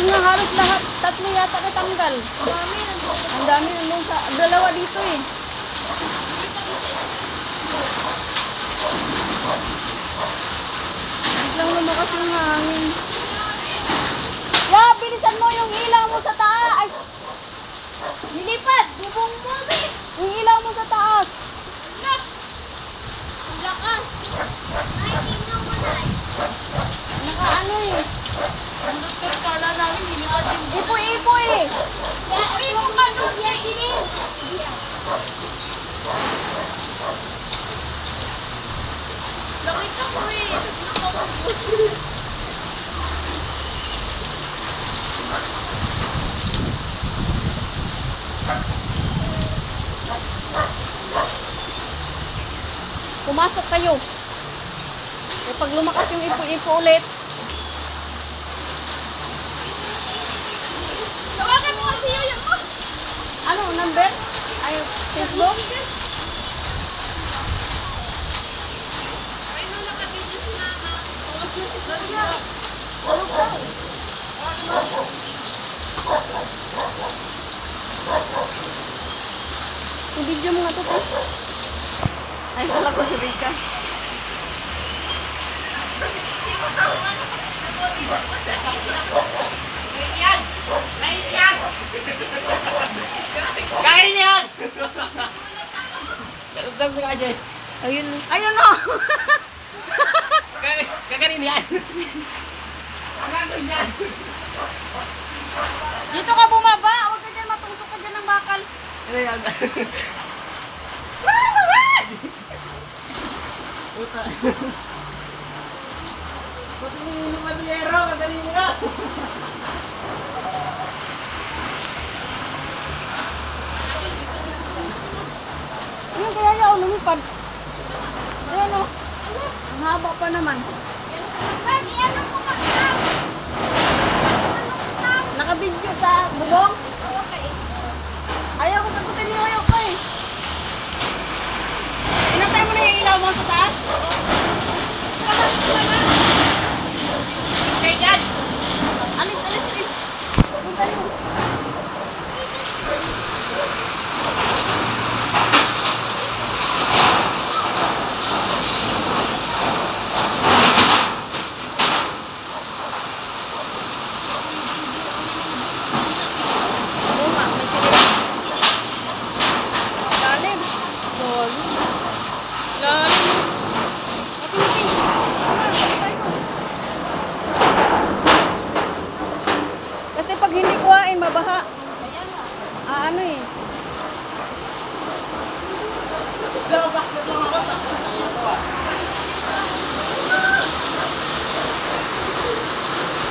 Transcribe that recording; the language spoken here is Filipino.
Tanggal nga halos lahat. Tatlo yata na tanggal. Ang dami nandun sa dalawa dito eh. Biglang lumakas yung hangin. Ya, bilisan mo yung ilaw mo sa taas. Ay, nilipad. Bubong mo, be. Yung ilaw mo sa taas. Look! Ang lakas! Ay, tingnan mo na. Nakaano eh. Ang doktor pala namin, nilipad yung Ipo-ipo eh. ipo ka doon, Yasinin! Nakita ko eh. Nakita ko. Pumasok kayo. E pag lumakas yung ipo-ipo ulit. Tawagan mo kasi yung mo. Ano, number? Ay, Facebook? Ay, nung nakabidyo si Mama. Tawag niya si Mama. Yung video mo nga to. Ay, kala ko si Rika. Kakainin yan! Saan sa kanya? Ayun. Ayun o! Kakainin yan! Kakainin yan! Dito ka bumaba. Huwag ka dyan, matusok ka dyan ng bakal. Ano yan? Puta. Puta yung matiyero, kagaling mo na! Ayun, kaya yaw, lumipad. Ayun o. Ang haba pa naman. Pwede, ano mo ka? Nakabidyo sa bubong. Okay. Ayaw ko sagutin niyo, ayaw ko eh. Pinatay mo na yung ilaw mo sa taas? Okay, yan! Alis, alis, alis. Punta niyo. Oo nga, may tinilang. Lalim. Lalim. Lalim. Mating-ting. Kasi pag hindi kuhain, mabaha. Ano eh.